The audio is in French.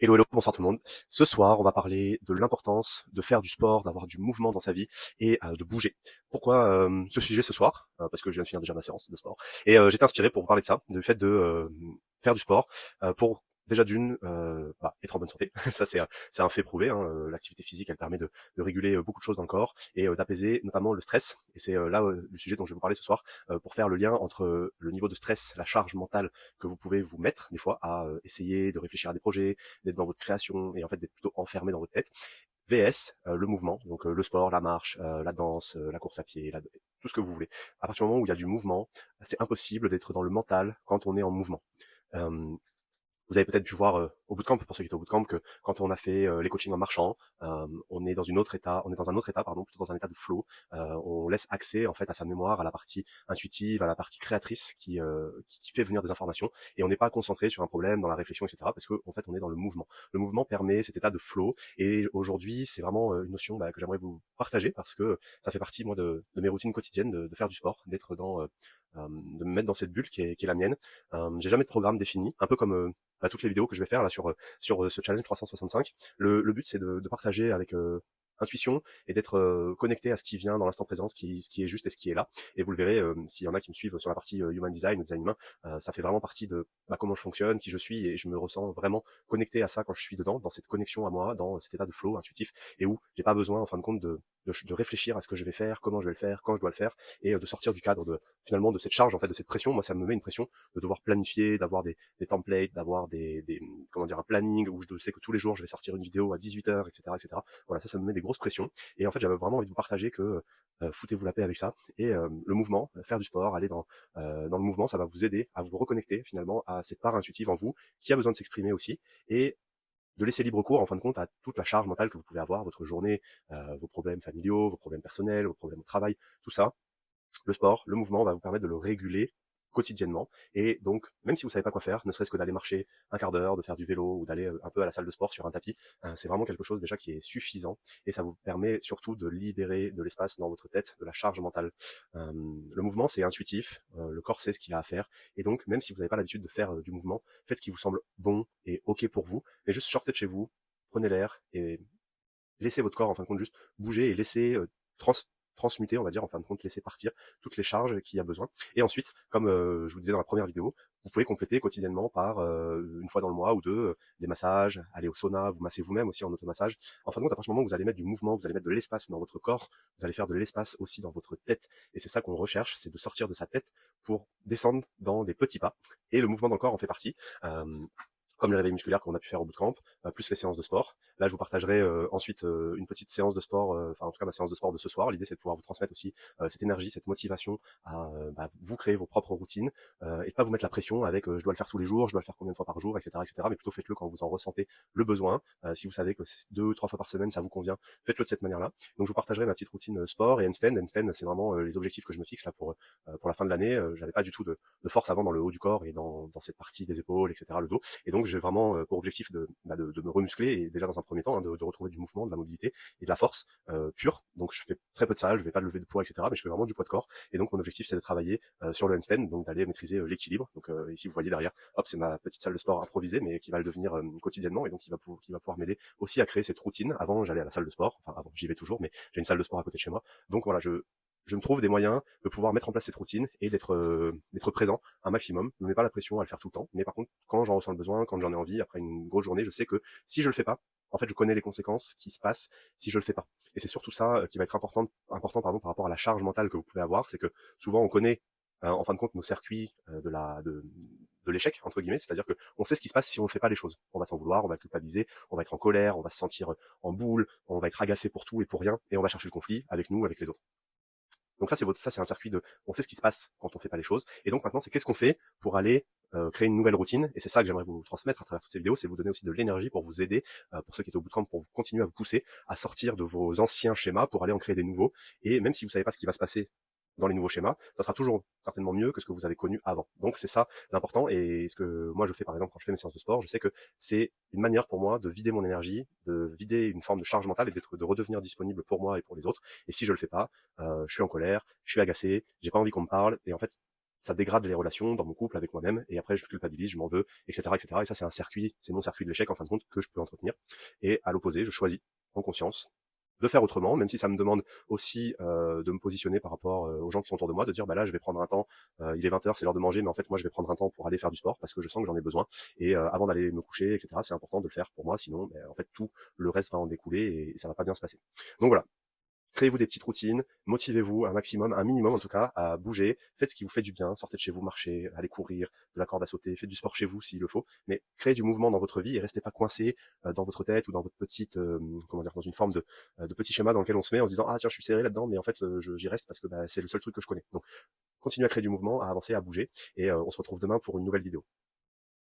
Hello, hello, bonsoir tout le monde. Ce soir, on va parler de l'importance de faire du sport, d'avoir du mouvement dans sa vie et de bouger. Pourquoi ce sujet ce soir? Parce que je viens de finir déjà ma séance de sport. Et j'étais inspiré pour vous parler de ça, du fait de faire du sport pour déjà d'une, être en bonne santé. Ça, c'est un fait prouvé, hein. L'activité physique, elle permet de réguler beaucoup de choses dans le corps et d'apaiser notamment le stress. Et c'est là le sujet dont je vais vous parler ce soir, pour faire le lien entre le niveau de stress, la charge mentale que vous pouvez vous mettre des fois à essayer de réfléchir à des projets, d'être dans votre création et en fait d'être plutôt enfermé dans votre tête. VS, le mouvement, donc le sport, la marche, la danse, la course à pied, tout ce que vous voulez. À partir du moment où il y a du mouvement, c'est impossible d'être dans le mental quand on est en mouvement. Euh, Vous avez peut-être pu voir au bootcamp, pour ceux qui étaient au bootcamp, que quand on a fait les coachings en marchant, on est dans un autre état, pardon, plutôt dans un état de flow. On laisse accès en fait à sa mémoire, à la partie intuitive, à la partie créatrice qui fait venir des informations, et on n'est pas concentré sur un problème, dans la réflexion, etc. Parce que en fait, on est dans le mouvement. Le mouvement permet cet état de flow, et aujourd'hui, c'est vraiment une notion que j'aimerais vous partager parce que ça fait partie moi de mes routines quotidiennes, de faire du sport, d'être dans de me mettre dans cette bulle qui est la mienne. J'ai jamais de programme défini, un peu comme toutes les vidéos que je vais faire là sur ce challenge 365. Le but c'est de partager avec intuition et d'être connecté à ce qui vient dans l'instant présent, ce qui est juste et ce qui est là. Et vous le verrez, s'il y en a qui me suivent sur la partie human design, design humain, ça fait vraiment partie de comment je fonctionne, qui je suis, et je me ressens vraiment connecté à ça quand je suis dedans, dans cette connexion à moi, dans cet état de flow intuitif, et où j'ai pas besoin en fin de compte de réfléchir à ce que je vais faire, comment je vais le faire, quand je dois le faire, et de sortir du cadre finalement de cette charge, en fait, de cette pression. Moi, ça me met une pression de devoir planifier, d'avoir des templates, d'avoir comment dire, un planning où je sais que tous les jours je vais sortir une vidéo à 18h, etc., etc. Voilà, ça me met des grosses pressions. Et en fait, j'avais vraiment envie de vous partager que foutez-vous la paix avec ça. Et le mouvement, faire du sport, aller dans le mouvement, ça va vous aider à vous reconnecter finalement à cette part intuitive en vous qui a besoin de s'exprimer aussi, et de laisser libre cours en fin de compte à toute la charge mentale que vous pouvez avoir, votre journée, vos problèmes familiaux, vos problèmes personnels, vos problèmes au travail, tout ça. Le sport, le mouvement va vous permettre de le réguler quotidiennement. Et donc, même si vous savez pas quoi faire, ne serait-ce que d'aller marcher un quart d'heure, de faire du vélo ou d'aller un peu à la salle de sport sur un tapis, c'est vraiment quelque chose déjà qui est suffisant, et ça vous permet surtout de libérer de l'espace dans votre tête, de la charge mentale. Le mouvement, c'est intuitif, le corps sait ce qu'il a à faire, et donc même si vous n'avez pas l'habitude de faire du mouvement, faites ce qui vous semble bon et ok pour vous, mais juste sortez de chez vous, prenez l'air et laissez votre corps en fin de compte juste bouger, et laissez transmuter, on va dire, en fin de compte, laisser partir toutes les charges qu'il y a besoin. Et ensuite, comme je vous disais dans la première vidéo, vous pouvez compléter quotidiennement par une fois dans le mois ou deux, des massages, aller au sauna, vous massez vous-même aussi en automassage. En fin de compte, à partir du moment où vous allez mettre du mouvement, vous allez mettre de l'espace dans votre corps, vous allez faire de l'espace aussi dans votre tête. Et c'est ça qu'on recherche, c'est de sortir de sa tête pour descendre dans des petits pas. Et le mouvement dans le corps en fait partie. Comme les réveils musculaires qu'on a pu faire au bootcamp, plus les séances de sport. Là, je vous partagerai ensuite une petite séance de sport, enfin en tout cas ma séance de sport de ce soir. L'idée, c'est de pouvoir vous transmettre aussi cette énergie, cette motivation à vous créer vos propres routines, et de pas vous mettre la pression avec je dois le faire tous les jours, je dois le faire combien de fois par jour, etc., etc. Mais plutôt faites-le quand vous en ressentez le besoin. Si vous savez que c'est 2, 3 fois par semaine, ça vous convient, faites-le de cette manière-là. Donc, je vous partagerai ma petite routine sport et handstand. Handstand, c'est vraiment les objectifs que je me fixe là pour la fin de l'année. J'avais pas du tout de force avant dans le haut du corps et dans cette partie des épaules, etc., le dos. Et donc j'ai vraiment pour objectif de me remuscler, et déjà dans un premier temps, hein, de retrouver du mouvement, de la mobilité et de la force pure. Donc je fais très peu de ça, je vais pas lever de poids, etc. Mais je fais vraiment du poids de corps. Et donc mon objectif, c'est de travailler sur le handstand, donc d'aller maîtriser l'équilibre. Donc ici vous voyez derrière, hop, c'est ma petite salle de sport improvisée, mais qui va le devenir quotidiennement, et donc qui va pouvoir m'aider aussi à créer cette routine. Avant, j'allais à la salle de sport, enfin avant, j'y vais toujours, mais j'ai une salle de sport à côté de chez moi. Donc voilà, je me trouve des moyens de pouvoir mettre en place cette routine et d'être présent un maximum. Je ne me mets pas la pression à le faire tout le temps, mais par contre, quand j'en ressens le besoin, quand j'en ai envie, après une grosse journée, je sais que si je le fais pas, en fait, je connais les conséquences qui se passent si je le fais pas. Et c'est surtout ça qui va être important pardon, par rapport à la charge mentale que vous pouvez avoir, c'est que souvent on connaît en fin de compte nos circuits de l'échec entre guillemets, c'est-à-dire que on sait ce qui se passe si on ne fait pas les choses. On va s'en vouloir, on va culpabiliser, on va être en colère, on va se sentir en boule, on va être agacé pour tout et pour rien, et on va chercher le conflit avec nous, avec les autres. Donc ça c'est un circuit on sait ce qui se passe quand on fait pas les choses. Et donc maintenant c'est qu'est-ce qu'on fait pour aller créer une nouvelle routine. Et c'est ça que j'aimerais vous transmettre à travers toutes ces vidéos, c'est vous donner aussi de l'énergie pour vous aider, pour ceux qui étaient au bootcamp, pour vous continuer à vous pousser à sortir de vos anciens schémas pour aller en créer des nouveaux. Et même si vous savez pas ce qui va se passer dans les nouveaux schémas, ça sera toujours certainement mieux que ce que vous avez connu avant. Donc c'est ça l'important. Et ce que moi je fais par exemple quand je fais mes séances de sport, je sais que c'est une manière pour moi de vider mon énergie, de vider une forme de charge mentale, et de redevenir disponible pour moi et pour les autres. Et si je le fais pas, je suis en colère, je suis agacé, j'ai pas envie qu'on me parle, et en fait ça dégrade les relations dans mon couple avec moi-même, et après je culpabilise, je m'en veux, etc., etc. Et ça, c'est un circuit, c'est mon circuit de l'échec en fin de compte que je peux entretenir. Et à l'opposé, je choisis en conscience de faire autrement, même si ça me demande aussi de me positionner par rapport aux gens qui sont autour de moi, de dire bah là je vais prendre un temps, il est 20h, c'est l'heure de manger, mais en fait moi je vais prendre un temps pour aller faire du sport parce que je sens que j'en ai besoin, et avant d'aller me coucher, etc., c'est important de le faire pour moi, sinon en fait tout le reste va en découler et ça va pas bien se passer. Donc voilà, créez-vous des petites routines, motivez-vous un maximum, un minimum en tout cas, à bouger, faites ce qui vous fait du bien, sortez de chez vous, marchez, allez courir, de la corde à sauter, faites du sport chez vous s'il le faut, mais créez du mouvement dans votre vie et restez pas coincé dans votre tête ou dans votre petite, comment dire, dans une forme de petit schéma dans lequel on se met en se disant ah tiens je suis serré là-dedans, mais en fait j'y reste parce que c'est le seul truc que je connais. Donc continuez à créer du mouvement, à avancer, à bouger, et on se retrouve demain pour une nouvelle vidéo.